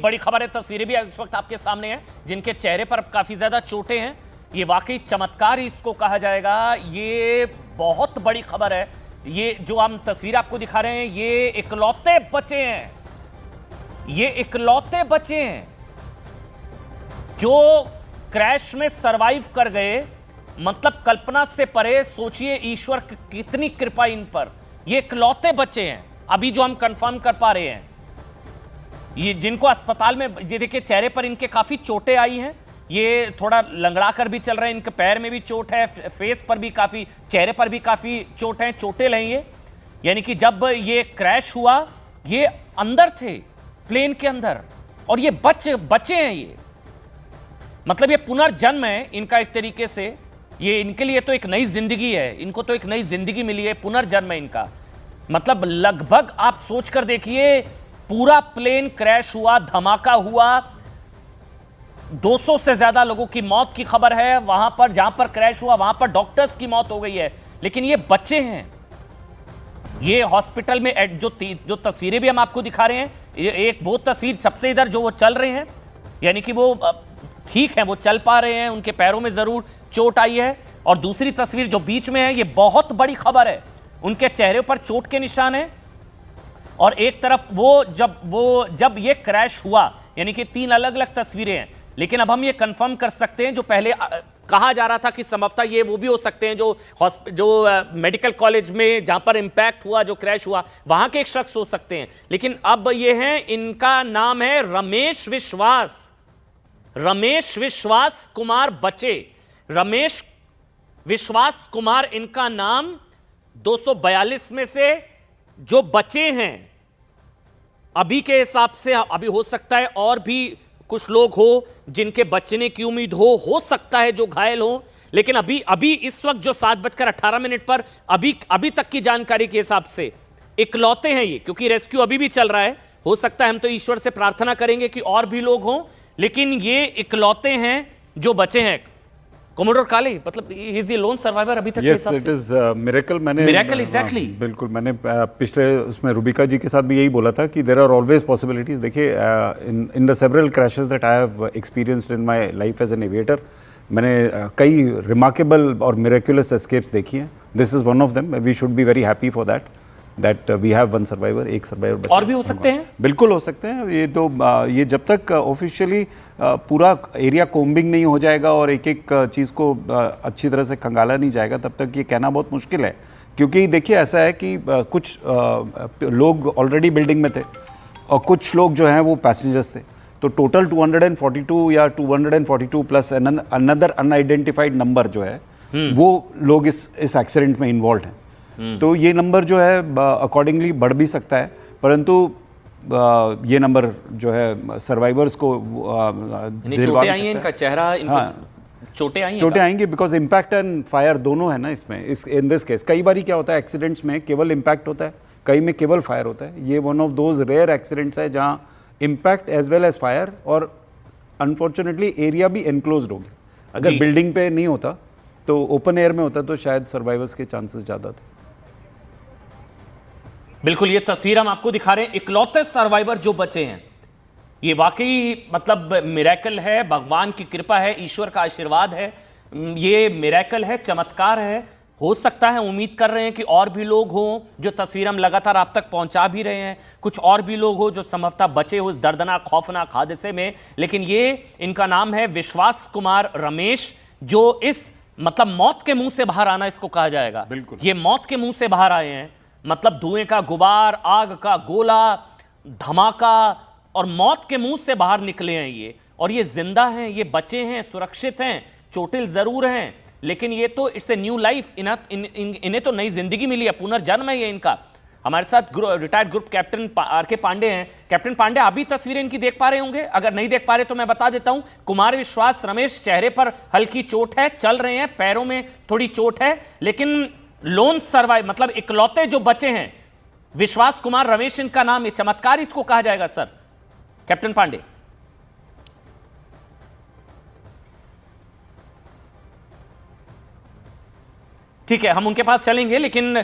बड़ी खबर है, तस्वीरें भी इस वक्त आपके सामने हैं, जिनके चेहरे पर काफी ज्यादा चोटें हैं। ये वाकई चमत्कार इसको कहा जाएगा। ये बहुत बड़ी खबर है। ये जो हम तस्वीर आपको दिखा रहे हैं, ये इकलौते बच्चे हैं, ये इकलौते बच्चे हैं जो क्रैश में सरवाइव कर गए। मतलब कल्पना से परे। सोचिए ईश्वर की कितनी कृपा इन पर। ये इकलौते बच्चे हैं अभी जो हम कंफर्म कर पा रहे हैं, ये जिनको अस्पताल में, ये देखिए चेहरे पर इनके काफी चोटें आई हैं। ये थोड़ा लंगड़ा कर भी चल रहे हैं, इनके पैर में भी चोट है, फेस पर भी काफी, चेहरे पर भी काफी चोट है, चोटें लगी है। यानी कि जब ये क्रैश हुआ, ये अंदर थे प्लेन के अंदर, और ये बच्चे हैं। ये मतलब ये पुनर्जन्म है इनका एक तरीके से। ये इनके लिए तो एक नई जिंदगी है, इनको तो एक नई जिंदगी मिली है, पुनर्जन्म है इनका। मतलब लगभग आप सोच कर देखिए, पूरा प्लेन क्रैश हुआ, धमाका हुआ, 200 से ज्यादा लोगों की मौत की खबर है। वहां पर जहां पर क्रैश हुआ वहां पर डॉक्टर्स की मौत हो गई है, लेकिन ये बच्चे हैं। ये हॉस्पिटल में जो तस्वीरें भी हम आपको दिखा रहे हैं, ये एक वो तस्वीर सबसे इधर जो वो चल रहे हैं, यानी कि वो ठीक है, वो चल पा रहे हैं, उनके पैरों में जरूर चोट आई है। और दूसरी तस्वीर जो बीच में है, ये बहुत बड़ी खबर है, उनके चेहरे पर चोट के निशान है। और एक तरफ जब ये क्रैश हुआ, यानी कि 3 अलग अलग तस्वीरें हैं, लेकिन अब हम ये कंफर्म कर सकते हैं, जो पहले कहा जा रहा था कि संभवतः ये वो भी हो सकते हैं जो मेडिकल कॉलेज में जहां पर इंपैक्ट हुआ, जो क्रैश हुआ, वहां के एक शख्स हो सकते हैं। लेकिन अब ये हैं, इनका नाम है रमेश विश्वास कुमार बचे। रमेश विश्वास कुमार इनका नाम। 242 में से जो बचे हैं अभी के हिसाब से, अभी हो सकता है और भी कुछ लोग हो जिनके बचने की उम्मीद हो सकता है जो घायल हो, लेकिन अभी इस वक्त जो 7:18 पर अभी तक की जानकारी के हिसाब से इकलौते हैं ये, क्योंकि रेस्क्यू अभी भी चल रहा है। हो सकता है, हम तो ईश्वर से प्रार्थना करेंगे कि और भी लोग हों, लेकिन ये इकलौते हैं जो बचे हैं। कोमोडोर काले, मतलब he is the lone survivor अभी तक के हिसाब से। Yes, it is miracle. Miracle, exactly. बिल्कुल, मैंने पिछले उसमें रूबिका जी के साथ भी यही बोला था कि देयर आर ऑलवेज पॉसिबिलिटीज। देखिए, in the several crashes that I have experienced in my life as an aviator, मैंने कई रिमार्केबल और मिरेकुलस एस्केप्स देखी हैं। This is one of them. We should be very happy for that we have one survivor, एक survivor. और भी हो सकते हैं, बिल्कुल हो सकते हैं। ये तो ये जब तक ऑफिशियली पूरा एरिया कोम्बिंग नहीं हो जाएगा और एक एक चीज़ को अच्छी तरह से खंगाला नहीं जाएगा, तब तक ये कहना बहुत मुश्किल है। क्योंकि देखिए, ऐसा है कि कुछ लोग ऑलरेडी बिल्डिंग में थे और कुछ लोग जो हैं वो पैसेंजर्स थे। तो टोटल 242 या 242 प्लस अनदर अनआइडेंटिफाइड नंबर जो है, वो लोग इस एक्सीडेंट में इन्वॉल्व हैं। तो ये नंबर जो है अकॉर्डिंगली बढ़ भी सकता है, परंतु ये नंबर जो है सर्वाइवर्स को चोटें आई हैं, इनका चेहरा, इनको चोटें आएंगी बिकॉज इम्पैक्ट एंड फायर दोनों है ना इसमें। इन दिस केस कई बार क्या होता है, एक्सीडेंट्स में केवल इम्पैक्ट होता है, कई में केवल फायर होता है। ये one of those rare accidents है जहाँ impact as well as fire, और अनफॉर्चुनेटली एरिया भी एनक्लोज्ड हो गया। अगर बिल्डिंग पे नहीं होता तो ओपन एयर में होता तो शायद सर्वाइवर्स के चांसेस ज़्यादा थे। बिल्कुल, ये तस्वीर हम आपको दिखा रहे हैं, इकलौते सर्वाइवर जो बचे हैं। ये वाकई मतलब मिरेकल है, भगवान की कृपा है, ईश्वर का आशीर्वाद है। ये मिरेकल है, चमत्कार है। हो सकता है, उम्मीद कर रहे हैं कि और भी लोग हों, जो तस्वीर हम लगातार आप तक पहुंचा भी रहे हैं। कुछ और भी लोग हो जो संभवतः बचे हो इस दर्दनाक खौफनाक हादसे में। लेकिन ये, इनका नाम है विश्वास कुमार रमेश, जो इस मतलब मौत के मुंह से बाहर आना इसको कहा जाएगा। बिल्कुल, ये मौत के मुंह से बाहर आए हैं। मतलब धुएं का गुबार, आग का गोला, धमाका, और मौत के मुंह से बाहर निकले हैं ये। और ये जिंदा हैं, ये बचे हैं, सुरक्षित हैं, चोटिल जरूर हैं, लेकिन ये तो इट्स ए न्यू लाइफ। इन्हें तो नई जिंदगी मिली है, पुनर्जन्म है ये इनका। हमारे साथ retired group captain R K. Pandey हैं। कैप्टन पांडे, अभी तस्वीरें इनकी देख पा रहे होंगे, अगर नहीं देख पा रहे तो मैं बता देता हूं। कुमार विश्वास रमेश, चेहरे पर हल्की चोट है, चल रहे हैं, पैरों में थोड़ी चोट है, लेकिन लोन सर्वाइव, मतलब इकलौते जो बचे हैं, विश्वास कुमार रमेश इनका नाम। ये चमत्कार इसको कहा जाएगा सर, कैप्टन पांडे। ठीक है, हम उनके पास चलेंगे, लेकिन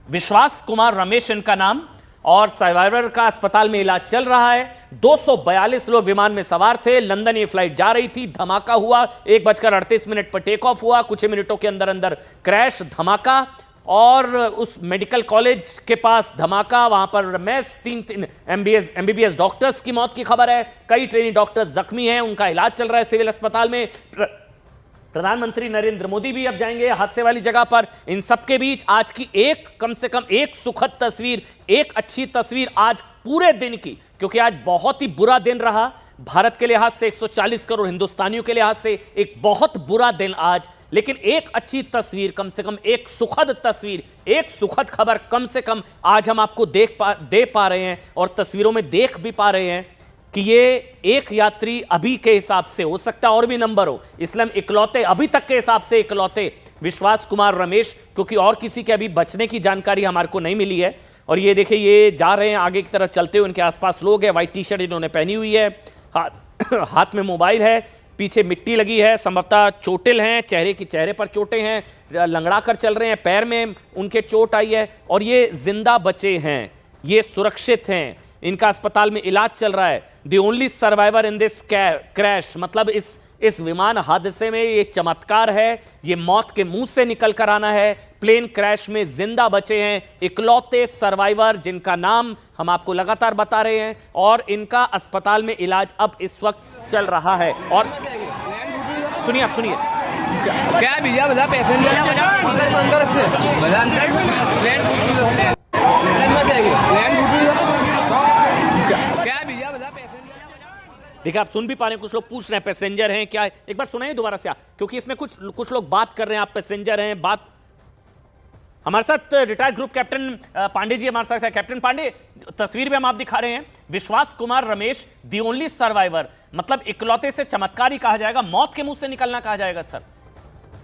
विश्वास कुमार रमेश इनका नाम, और सर्वाइवर का अस्पताल में इलाज चल रहा है। 242 लोग विमान में सवार थे। लंदन ये फ्लाइट जा रही थी, धमाका हुआ। 1:38 पर टेक ऑफ हुआ, कुछ ही मिनटों के अंदर अंदर क्रैश, धमाका, और उस मेडिकल कॉलेज के पास धमाका। वहां पर रमेश 3 एमबीबीएस डॉक्टर्स की मौत की खबर है। कई ट्रेनी डॉक्टर्स जख्मी हैं, उनका इलाज चल रहा है सिविल अस्पताल में। प्रधानमंत्री नरेंद्र मोदी भी अब जाएंगे हादसे वाली जगह पर। इन सबके बीच आज की कम से कम एक सुखद तस्वीर, एक अच्छी तस्वीर आज पूरे दिन की, क्योंकि आज बहुत ही बुरा दिन रहा भारत के लिहाज से, 140 करोड़ हिंदुस्तानियों के लिहाज से एक बहुत बुरा दिन आज। लेकिन एक अच्छी तस्वीर, कम से कम एक सुखद तस्वीर, एक सुखद खबर कम से कम आज हम आपको दे पा रहे हैं, और तस्वीरों में देख भी पा रहे हैं कि ये एक यात्री अभी के हिसाब से, हो सकता है और भी नंबर हो, इसलिए इकलौते अभी तक के हिसाब से इकलौते विश्वास कुमार रमेश, क्योंकि और किसी के अभी बचने की जानकारी हमारे को नहीं मिली है। और ये देखिए, ये जा रहे हैं आगे की तरफ चलते हुए, उनके आसपास लोग हैं, व्हाइट टी शर्ट इन्होंने पहनी हुई है, हाथ में मोबाइल है, पीछे मिट्टी लगी है, संभवतः चोटिल हैं, चेहरे पर चोटें हैं, लंगड़ा कर चल रहे हैं, पैर में उनके चोट आई है, और ये जिंदा बचे हैं, ये सुरक्षित हैं, इनका अस्पताल में इलाज चल रहा है। The only survivor in this crash, मतलब इस विमान हादसे में ये चमत्कार है, ये मौत के मुंह से निकल कर आना है। प्लेन क्रैश में जिंदा बचे हैं इकलौते सर्वाइवर, जिनका नाम हम आपको लगातार बता रहे हैं, और इनका अस्पताल में इलाज अब इस वक्त चल रहा है। और सुनिए, आप सुनिए क्या भैया बता पैसेंजर अंदर से क्या भैया बता पैसेंजर। देखिए, आप सुन भी पा रहे हैं, कुछ लोग पूछ रहे हैं पैसेंजर हैं क्या, एक बार सुनाइए दोबारा से आप, क्योंकि इसमें कुछ लोग बात कर रहे हैं, आप पैसेंजर हैं। बात हमारे साथ retired group captain Pandey ji हमारे साथ है। कैप्टन पांडे, तस्वीर भी हम आप दिखा रहे हैं, विश्वास Kumar Ramesh the only survivor, मतलब इकलौते से चमत्कारी कहा जाएगा, मौत के मुंह से निकलना कहा जाएगा। सर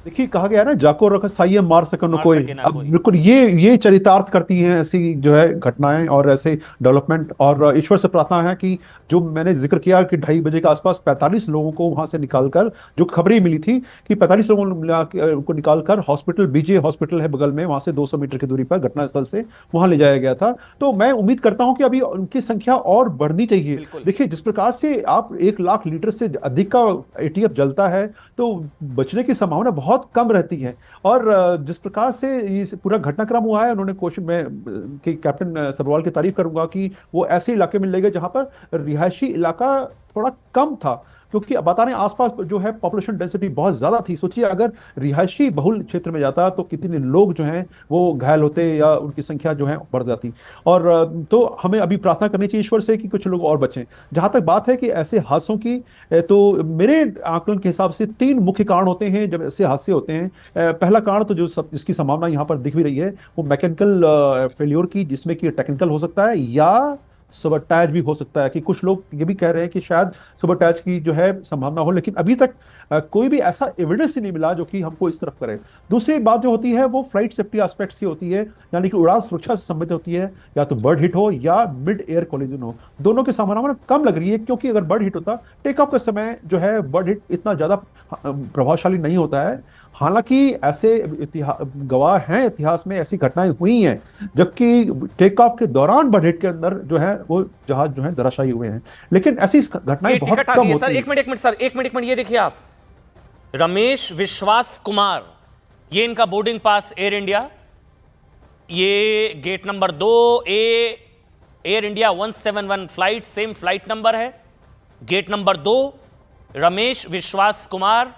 देखिए, कहा गया है ना, जाको रख साइए मार सकन कोई। अब बिल्कुल ये चरितार्थ करती हैं ऐसी जो है घटनाएं और ऐसे डेवलपमेंट। और ईश्वर से प्रार्थना है कि जो मैंने जिक्र किया कि 2:30 बजे के आसपास 45 लोगों को वहां से निकालकर, जो खबरें मिली थी कि 45 लोगों को निकालकर हॉस्पिटल, बीजे हॉस्पिटल है बगल में, वहां से 200 मीटर की दूरी पर घटनास्थल से वहां ले जाया गया था। तो मैं उम्मीद करता हूं कि अभी उनकी संख्या और बढ़नी चाहिए। देखिए, जिस प्रकार से आप 1 लाख लीटर से अधिक का एटीएफ जलता है तो बचने की संभावना बहुत कम रहती है। और जिस प्रकार से ये पूरा घटनाक्रम हुआ है, उन्होंने कोशिश, मैं कि कैप्टन सब्रवाल की तारीफ करूंगा कि वो ऐसे इलाके में ले गए जहां पर रिहायशी इलाका थोड़ा कम था, क्योंकि बता रहे हैं आसपास जो है पॉपुलेशन डेंसिटी बहुत ज्यादा थी। सोचिए अगर रिहायशी बहुल क्षेत्र में जाता तो कितने लोग जो हैं वो घायल होते या उनकी संख्या जो है बढ़ जाती। और तो हमें अभी प्रार्थना करनी चाहिए ईश्वर से कि कुछ लोग और बचें। जहां तक बात है कि ऐसे हादसों की, तो मेरे आकलन के हिसाब से 3 मुख्य कारण होते हैं जब ऐसे हादसे होते हैं। पहला कारण तो जिसकी संभावना यहाँ पर दिख भी रही है वो मैकेनिकल फेल्योर की, जिसमें कि टेक्निकल हो सकता है या सबरटैज भी हो सकता है, कि कुछ लोग ये भी कह रहे हैं कि शायद सबरटैज की जो है संभावना हो, लेकिन अभी तक कोई भी ऐसा एविडेंस ही नहीं मिला जो कि हमको इस तरफ करे। दूसरी बात जो होती है वो फ्लाइट सेफ्टी एस्पेक्ट्स की होती है, यानी कि उड़ान सुरक्षा से संबंधित होती है, या तो बर्ड हिट हो या मिड एयर कोलिजन हो। दोनों की संभावना कम लग रही है, क्योंकि अगर बर्ड हिट होता, टेक ऑफ के समय जो है बर्ड हिट इतना ज्यादा प्रभावशाली नहीं होता है। हालांकि ऐसे गवाह हैं, इतिहास में ऐसी घटनाएं हुई हैं जबकि टेक ऑफ के दौरान बर्ड हिट के अंदर जो है वो जहाज जो है धराशायी हुए हैं, लेकिन ऐसी घटनाएं बहुत कम होती हैं। सर एक मिनट सर, एक मिनट ये देखिए आप, रमेश विश्वास कुमार, ये इनका बोर्डिंग पास एयर इंडिया, ये gate number 2 A, Air India 171 flight, same flight number है, गेट नंबर 2, रमेश विश्वास कुमार,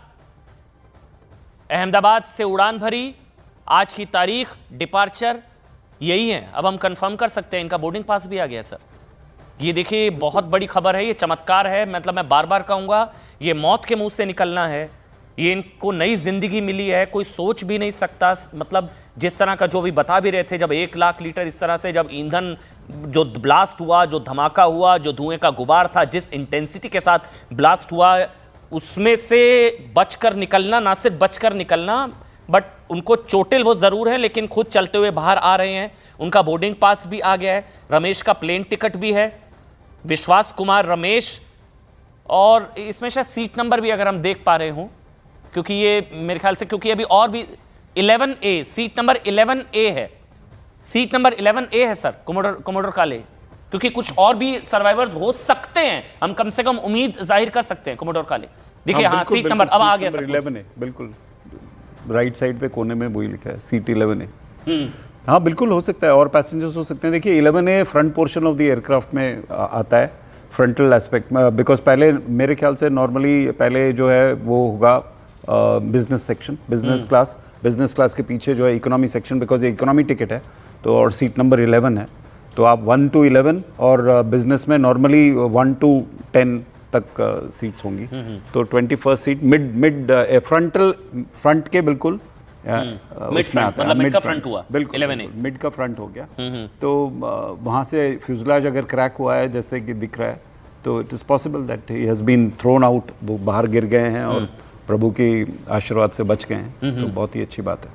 अहमदाबाद से उड़ान भरी, आज की तारीख, डिपार्चर यही है। अब हम कंफर्म कर सकते हैं, इनका बोर्डिंग पास भी आ गया सर। ये देखिए, बहुत बड़ी खबर है, ये चमत्कार है, मतलब मैं बार बार कहूंगा, ये मौत के मुंह से निकलना है, ये इनको नई जिंदगी मिली है, कोई सोच भी नहीं सकता। मतलब जिस तरह का जो भी बता भी रहे थे, जब 1 लाख लीटर इस तरह से जब ईंधन जो ब्लास्ट हुआ, जो धमाका हुआ, जो धुएं का गुबार था, जिस इंटेंसिटी के साथ ब्लास्ट हुआ, उसमें से बचकर निकलना, ना सिर्फ बचकर निकलना, बट उनको चोटिल वो जरूर है, लेकिन खुद चलते हुए बाहर आ रहे हैं। उनका बोर्डिंग पास भी आ गया है, रमेश का प्लेन टिकट भी है, विश्वास कुमार रमेश, और इसमें शायद सीट नंबर भी अगर हम देख पा रहे हों, क्योंकि ये मेरे ख्याल से, क्योंकि अभी और भी 11A, सीट नंबर 11A है, सीट नंबर 11A है सर, कोमोडोर काले, क्योंकि कुछ और भी सर्वाइवर्स हो सकते हैं, हम कम से कम उम्मीद जाहिर कर सकते हैं कोमोडोर काले। देखिए हाँ, बिल्कुल, सीट नंबर अब आ गया सीट सर। नंबर 11 है, बिल्कुल राइट साइड पे कोने में वही लिखा है, सीट 11 है। हाँ बिल्कुल हो सकता है, और पैसेंजर्स हो सकते हैं। देखिए 11A front portion of the aircraft में आता है, फ्रंटल एस्पेक्ट में, बिकॉज पहले मेरे ख्याल से नॉर्मली पहले जो है वो होगा बिजनेस सेक्शन, बिजनेस क्लास के पीछे जो है इकोनॉमी सेक्शन, बिकॉज ये इकोनॉमी टिकट है तो, और सीट नंबर 11 है तो आप 1 to 11, और बिजनेस में नॉर्मली 1 to 10 तक सीट्स होंगी। तो 21st सीट मिड फ्रंट के बिल्कुल उसमें आता है, मतलब मिड का फ्रंट हुआ, बिल्कुल 11A। मिड का फ्रंट हो गया। तो वहाँ से फ्यूजलाज अगर क्रैक हुआ है जैसे कि दिख रहा है, तो it is possible that he has been thrown out, वो बाहर गिर गए हैं और प्रभु के आशीर्वाद से बच गए हैं, तो बहुत ही अच्छी बात है।